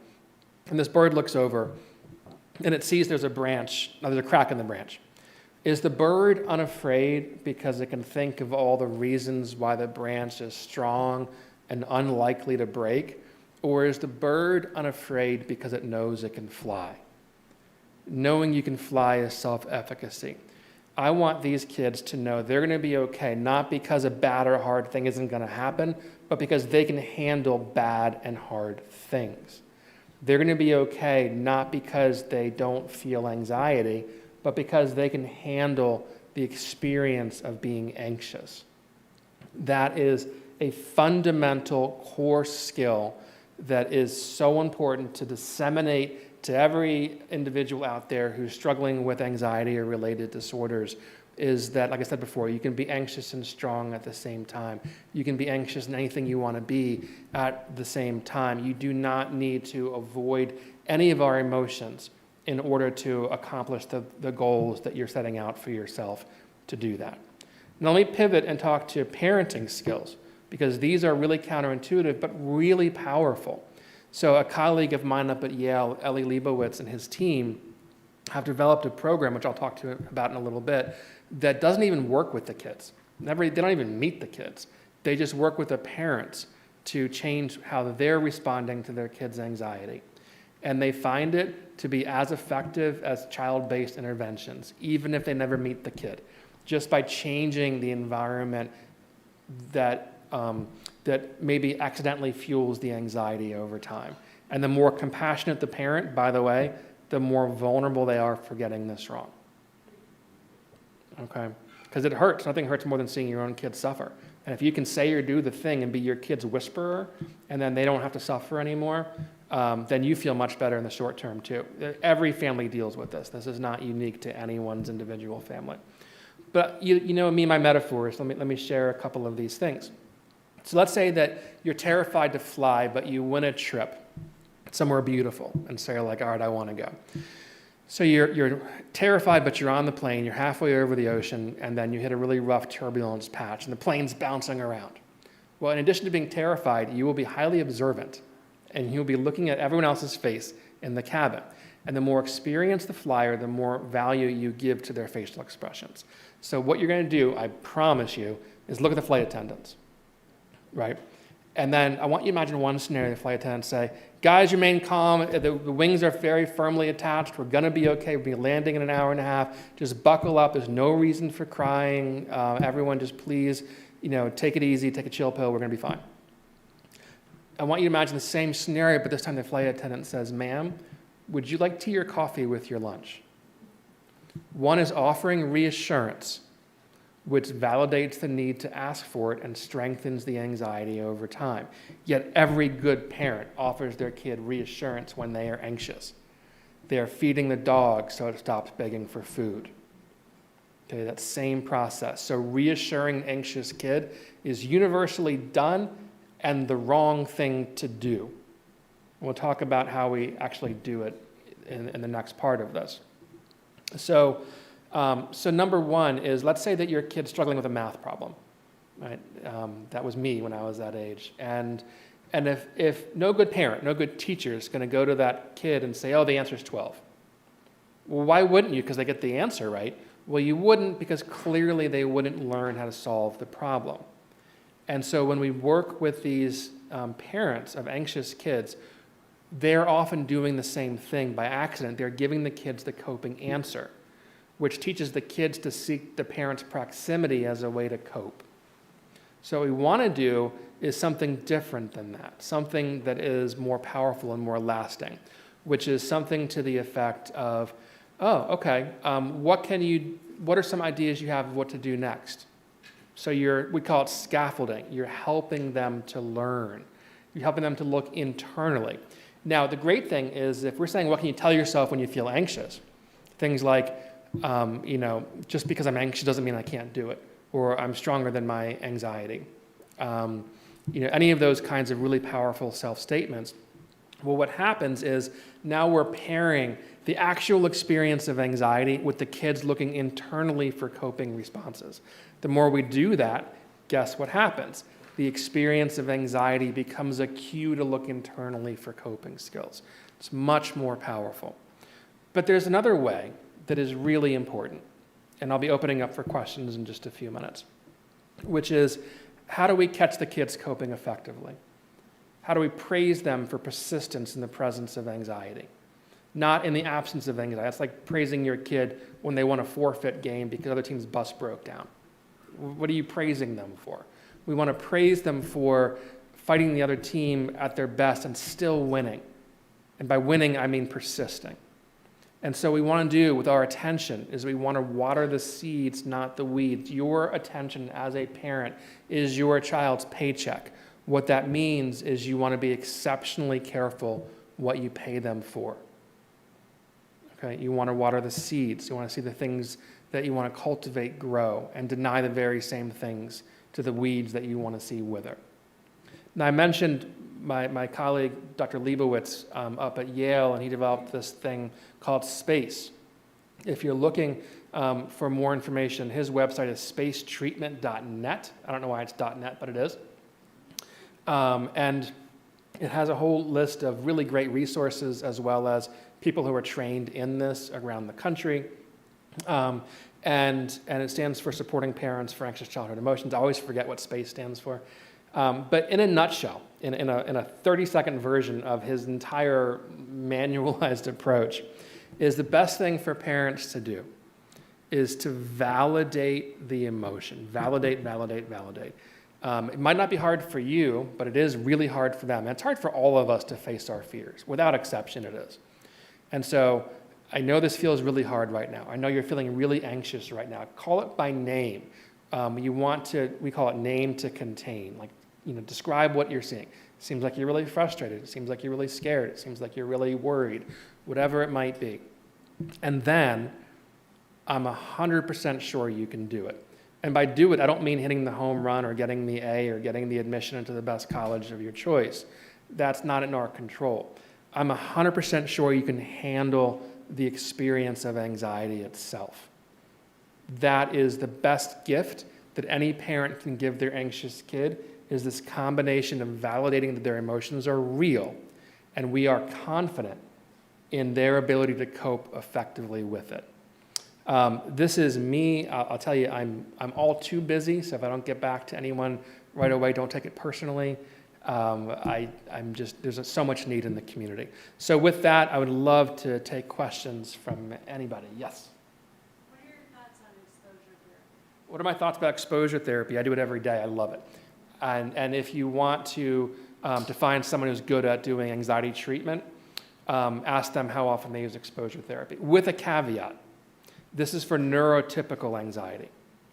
And this bird looks over, and it sees there's a crack in the branch. Is the bird unafraid because it can think of all the reasons why the branch is strong and unlikely to break? Or is the bird unafraid because it knows it can fly? Knowing you can fly is self-efficacy. I want these kids to know they're going to be okay, not because a bad or hard thing isn't going to happen, but because they can handle bad and hard things. They're going to be okay, not because they don't feel anxiety, but because they can handle the experience of being anxious. That is a fundamental core skill that is so important to disseminate to every individual out there who's struggling with anxiety or related disorders, is that, like I said before, you can be anxious and strong at the same time. You can be anxious in anything you want to be at the same time. You do not need to avoid any of our emotions in order to accomplish the goals that you're setting out for yourself to do that. Now let me pivot and talk to parenting skills, because these are really counterintuitive but really powerful. So a colleague of mine up at Yale, Ellie Leibowitz, and his team have developed a program, which I'll talk to you about in a little bit, that doesn't even work with the kids. They don't even meet the kids. They just work with the parents to change how they're responding to their kids' anxiety. And they find it to be as effective as child-based interventions, even if they never meet the kid, just by changing the environment that maybe accidentally fuels the anxiety over time. And the more compassionate the parent, by the way, the more vulnerable they are for getting this wrong. Okay? Because it hurts. Nothing hurts more than seeing your own kids suffer. And if you can say or do the thing and be your kid's whisperer, and then they don't have to suffer anymore, then you feel much better in the short term too. Every family deals with this. This is not unique to anyone's individual family. But you know me, my metaphors. Let me share a couple of these things. So let's say that you're terrified to fly, but you win a trip somewhere beautiful, and so you're like, all right, I want to go. So you're terrified, but you're on the plane, you're halfway over the ocean, and then you hit a really rough turbulence patch, and the plane's bouncing around. Well, in addition to being terrified, you will be highly observant, and you'll be looking at everyone else's face in the cabin. And the more experienced the flyer, the more value you give to their facial expressions. So what you're going to do, I promise you, is look at the flight attendants, right? And then I want you to imagine one scenario, the flight attendants say, guys, remain calm. The wings are very firmly attached. We're going to be okay. We'll be landing in an hour and a half. Just buckle up. There's no reason for crying. Everyone just please, take it easy. Take a chill pill. We're going to be fine. I want you to imagine the same scenario, but this time the flight attendant says, ma'am, would you like tea or coffee with your lunch? One is offering reassurance, which validates the need to ask for it and strengthens the anxiety over time. Yet every good parent offers their kid reassurance when they are anxious. They are feeding the dog so it stops begging for food. Okay, that same process. So reassuring an anxious kid is universally done and the wrong thing to do. We'll talk about how we actually do it in the next part of this. So number one is, let's say that your kid's struggling with a math problem, right? That was me when I was that age. And if no good parent, no good teacher is going to go to that kid and say, oh, the answer is 12. Well, why wouldn't you? Because they get the answer right. Well, you wouldn't, because clearly they wouldn't learn how to solve the problem. And so when we work with these parents of anxious kids, they're often doing the same thing by accident. They're giving the kids the coping answer, which teaches the kids to seek the parents' proximity as a way to cope. So what we want to do is something different than that, something that is more powerful and more lasting, which is something to the effect of, oh, okay, what are some ideas you have of what to do next? So we call it scaffolding. You're helping them to learn. You're helping them to look internally. Now, the great thing is if we're saying, what can you tell yourself when you feel anxious? Things like, just because I'm anxious doesn't mean I can't do it, or I'm stronger than my anxiety. Any of those kinds of really powerful self-statements. Well, what happens is now we're pairing the actual experience of anxiety with the kids looking internally for coping responses. The more we do that, guess what happens? The experience of anxiety becomes a cue to look internally for coping skills. It's much more powerful. But there's another way that is really important, and I'll be opening up for questions in just a few minutes, which is, how do we catch the kids coping effectively? How do we praise them for persistence in the presence of anxiety? Not in the absence of anxiety. That's like praising your kid when they won a forfeit game because other team's bus broke down. What are you praising them for? We want to praise them for fighting the other team at their best and still winning. And by winning, I mean persisting. And so what we want to do with our attention is we want to water the seeds, not the weeds. Your attention as a parent is your child's paycheck. What that means is you want to be exceptionally careful what you pay them for. Okay? You want to water the seeds. You want to see the things that you want to cultivate grow and deny the very same things to the weeds that you want to see wither. Now, I mentioned my colleague, Dr. Leibowitz, up at Yale, and he developed this thing called SPACE. If you're looking for more information, his website is spacetreatment.net. I don't know why it's .net, but it is. And it has a whole list of really great resources, as well as people who are trained in this around the country. And it stands for Supporting Parents for Anxious Childhood Emotions. I always forget what SPACE stands for. But in a nutshell, in a 30-second version of his entire manualized approach, is the best thing for parents to do is to validate the emotion. Validate, validate, validate. It might not be hard for you, but it is really hard for them. And it's hard for all of us to face our fears. Without exception, it is. And so I know this feels really hard right now. I know you're feeling really anxious right now. Call it by name. We call it name to contain. Like, describe what you're seeing. It seems like you're really frustrated. It seems like you're really scared. It seems like you're really worried, whatever it might be. And then I'm 100% sure you can do it. And by do it, I don't mean hitting the home run or getting the A or getting the admission into the best college of your choice. That's not in our control. I'm 100% sure you can handle the experience of anxiety itself. That is the best gift that any parent can give their anxious kid, is this combination of validating that their emotions are real, and we are confident in their ability to cope effectively with it. This is me. I'll tell you, I'm all too busy, so if I don't get back to anyone right away, don't take it personally. There's so much need in the community. So with that, I would love to take questions from anybody. Yes? What are your thoughts on exposure therapy? What are my thoughts about exposure therapy? I do it every day. I love it. And if you want to find someone who's good at doing anxiety treatment, ask them how often they use exposure therapy. With a caveat, this is for neurotypical anxiety.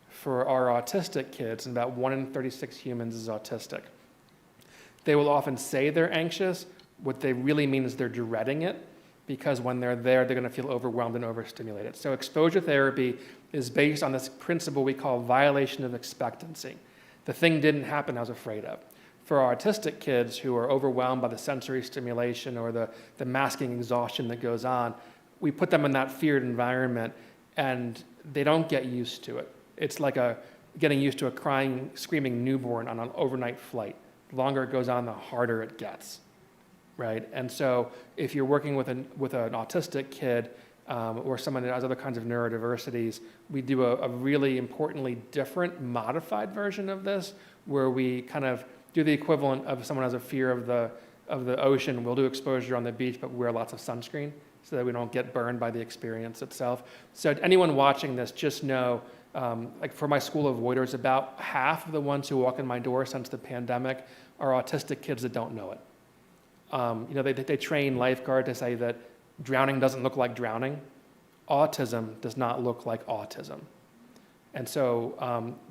For our autistic kids, and about 1 in 36 humans is autistic, they will often say they're anxious. What they really mean is they're dreading it, because when they're there, they're going to feel overwhelmed and overstimulated. So exposure therapy is based on this principle we call violation of expectancy. The thing didn't happen I was afraid of. For our autistic kids who are overwhelmed by the sensory stimulation or the masking exhaustion that goes on, we put them in that feared environment, and they don't get used to it. It's like getting used to a crying, screaming newborn on an overnight flight. The longer it goes on, the harder it gets, right? And so if you're working with an autistic kid or someone that has other kinds of neurodiversities, we do a really importantly different modified version of this, where we kind of do the equivalent of someone has a fear of the ocean. We'll do exposure on the beach, but wear lots of sunscreen so that we don't get burned by the experience itself. So anyone watching this, just know, like for my school of avoiders, about half of the ones who walk in my door since the pandemic are autistic kids that don't know it. They train lifeguard to say that drowning doesn't look like drowning. Autism does not look like autism. And so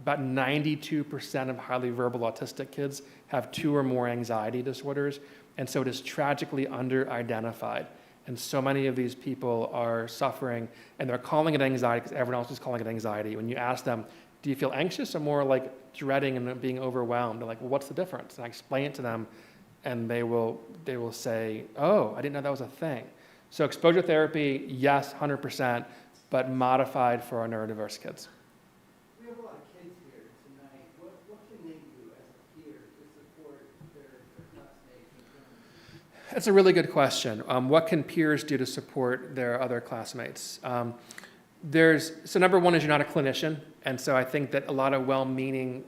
about 92% of highly verbal autistic kids have 2 or more anxiety disorders. And so it is tragically under-identified. And so many of these people are suffering, and they're calling it anxiety because everyone else is calling it anxiety. When you ask them, do you feel anxious or more like dreading and being overwhelmed? They're like, well, what's the difference? And I explain it to them, and they will say, oh, I didn't know that was a thing. So exposure therapy, yes, 100%, but modified for our neurodiverse kids. We have a lot of kids here tonight. What can they do as a peer to support their classmates and friends? That's a really good question. What can peers do to support their other classmates? So number one is you're not a clinician, and so I think that a lot of well-meaning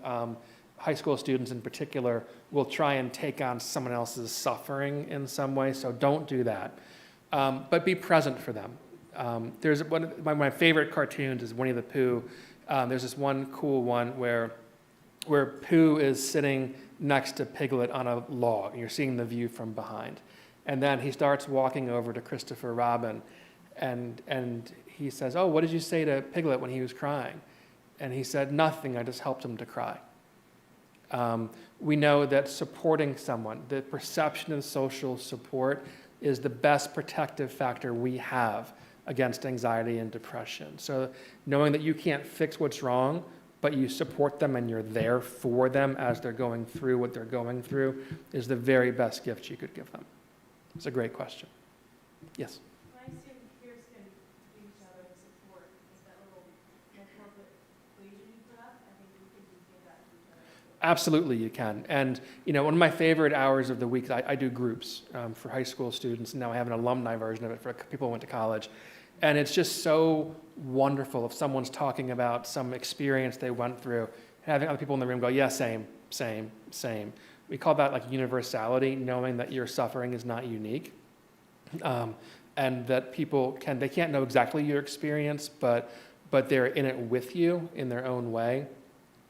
high school students in particular will try and take on someone else's suffering in some way, so don't do that. But be present for them. There's one of my favorite cartoons is Winnie the Pooh. There's this one cool one where Pooh is sitting next to Piglet on a log, and you're seeing the view from behind. And then he starts walking over to Christopher Robin, and he says, oh, what did you say to Piglet when he was crying? And he said, nothing, I just helped him to cry. We know that supporting someone, the perception of social support, is the best protective factor we have against anxiety and depression. So knowing that you can't fix what's wrong, but you support them and you're there for them as they're going through what they're going through is the very best gift you could give them. It's a great question. Yes? When I assume peers can give each other support, is that little corporate equation you put up? I think we can give that to each other. Absolutely, you can. And one of my favorite hours of the week, I do groups for high school students, and now I have an alumni version of it for people who went to college. And it's just so wonderful if someone's talking about some experience they went through, having other people in the room go, yeah, same. same. We call that like universality, knowing that your suffering is not unique. And that they can't know exactly your experience, but they're in it with you in their own way,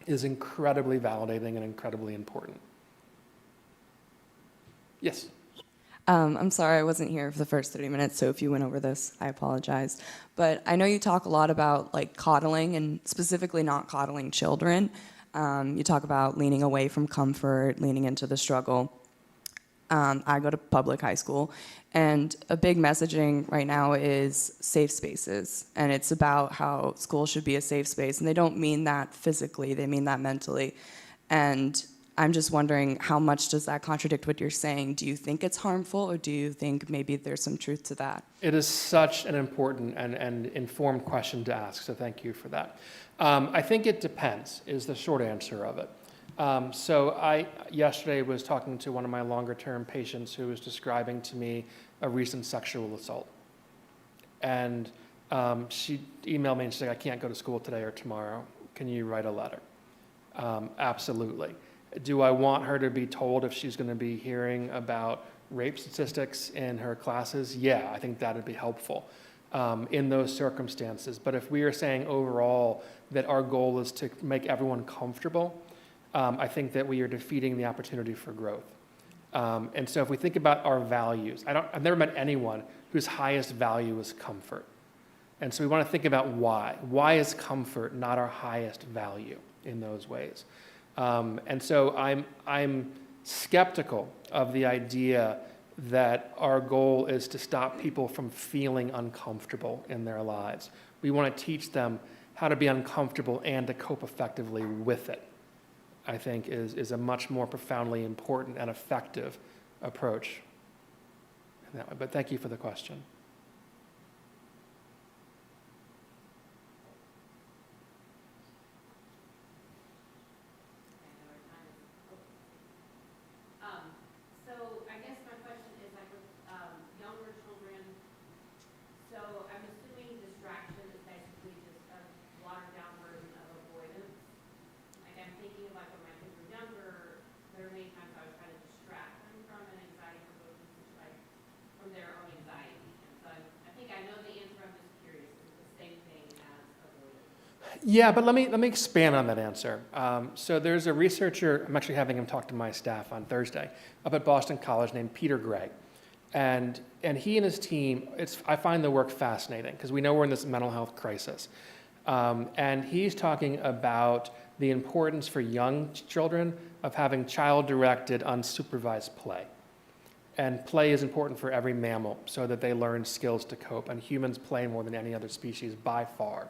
is incredibly validating and incredibly important. Yes? I'm sorry I wasn't here for the first 30 minutes, so if you went over this, I apologize. But I know you talk a lot about like coddling and specifically not coddling children. You talk about leaning away from comfort, leaning into the struggle. I go to public high school, and a big messaging right now is safe spaces. And it's about how school should be a safe space. And they don't mean that physically, they mean that mentally. And I'm just wondering, how much does that contradict what you're saying? Do you think it's harmful, or do you think maybe there's some truth to that? It is such an important and informed question to ask, so thank you for that. I think it depends, is the short answer of it. So I yesterday was talking to one of my longer-term patients who was describing to me a recent sexual assault. And she emailed me and she said, I can't go to school today or tomorrow. Can you write a letter? Absolutely. Do I want her to be told if she's going to be hearing about rape statistics in her classes? Yeah, I think that would be helpful in those circumstances. But if we are saying overall that our goal is to make everyone comfortable, I think that we are defeating the opportunity for growth. And so if we think about our values, I've never met anyone whose highest value is comfort. And so we want to think about why. Why is comfort not our highest value in those ways? And so I'm skeptical of the idea that our goal is to stop people from feeling uncomfortable in their lives. We want to teach them how to be uncomfortable and to cope effectively with it, I think is a much more profoundly important and effective approach. But thank you for the question. So I guess my question is like with younger children, so I'm assuming distraction is basically just a watered down version of avoidance. Like I'm thinking of like when my kids were younger, there were many times I was trying to distract them from an anxiety provoking like from their own anxiety. And so I think I know the answer, I'm just curious, is it the same thing as avoidance? Yeah, but let me expand on that answer. So there's a researcher, I'm actually having him talk to my staff on Thursday, up at Boston College named Peter Gray. And he and his team, I find the work fascinating because we know we're in this mental health crisis. And he's talking about the importance for young children of having child-directed, unsupervised play. And play is important for every mammal so that they learn skills to cope. And humans play more than any other species by far.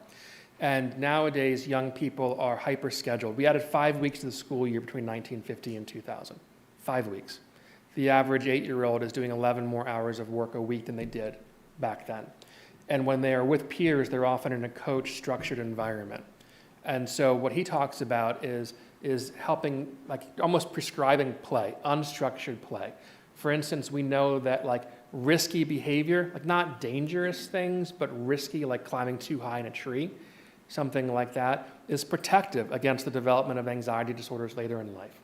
And nowadays, young people are hyper-scheduled. We added 5 weeks to the school year between 1950 and 2000. 5 weeks. The average 8-year-old is doing 11 more hours of work a week than they did back then. And when they are with peers, they're often in a coach structured environment. And so what he talks about is helping, like almost prescribing play, unstructured play. For instance, we know that like risky behavior, like not dangerous things, but risky, like climbing too high in a tree, something like that, is protective against the development of anxiety disorders later in life.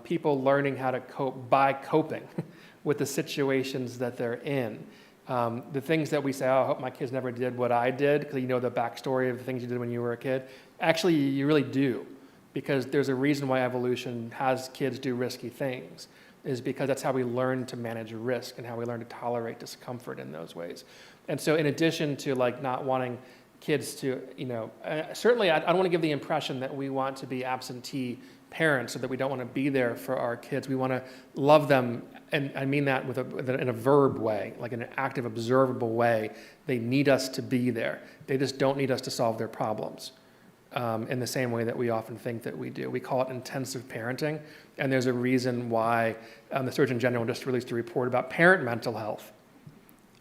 People learning how to cope by coping with the situations that they're in. The things that we say, oh, I hope my kids never did what I did, because you know the backstory of the things you did when you were a kid. Actually, you really do, because there's a reason why evolution has kids do risky things, is because that's how we learn to manage risk and how we learn to tolerate discomfort in those ways. And so in addition to like not wanting kids to, certainly I don't want to give the impression that we want to be absentee parents or that we don't want to be there for our kids. We want to love them, and I mean that in a verb way, like in an active, observable way. They need us to be there. They just don't need us to solve their problems in the same way that we often think that we do. We call it intensive parenting, and there's a reason why the Surgeon General just released a report about parent mental health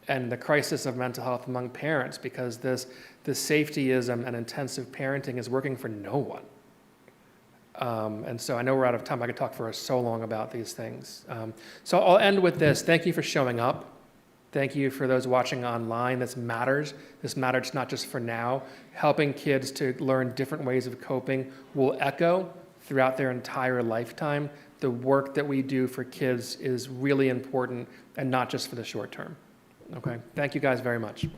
and the crisis of mental health among parents, because this safetyism and intensive parenting is working for no one. And so I know we're out of time. I could talk for so long about these things. So I'll end with this. Thank you for showing up. Thank you for those watching online. This matters. This matters not just for now. Helping kids to learn different ways of coping will echo throughout their entire lifetime, the work that we do for kids is really important and not just for the short term. Okay, thank you guys very much. All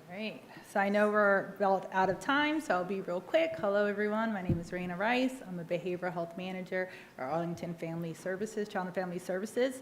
right, so I know we're about out of time, so I'll be real quick. Hello, everyone. My name is Raina Rice. I'm a behavioral health manager at Arlington Family Services, Child and Family Services.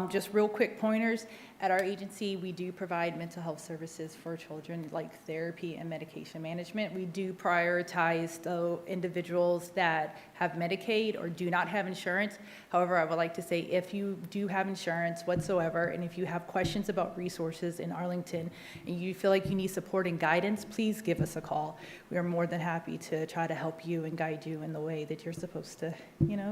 Just real quick pointers. At our agency, we do provide mental health services for children, like therapy and medication management. We do prioritize the individuals that have Medicaid or do not have insurance. However, I would like to say if you do have insurance whatsoever, and if you have questions about resources in Arlington, and you feel like you need support and guidance, please give us a call. We are more than happy to try to help you and guide you in the way that you're supposed to,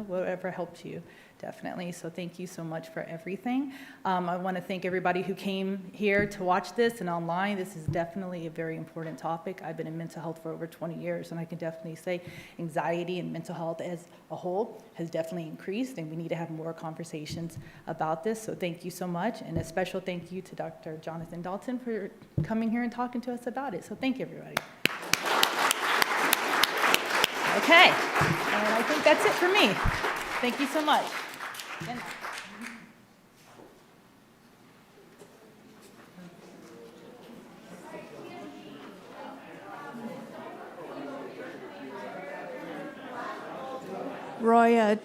whatever helps you. Definitely. So thank you so much for everything. I want to thank everybody who came here to watch this and online. This is definitely a very important topic. I've been in mental health for over 20 years, and I can definitely say anxiety and mental health as a whole has definitely increased, and we need to have more conversations about this. So thank you so much, and a special thank you to Dr. Jonathan Dalton for coming here and talking to us about it. So thank you, everybody. Okay, and I think that's it for me. Thank you so much. Roya,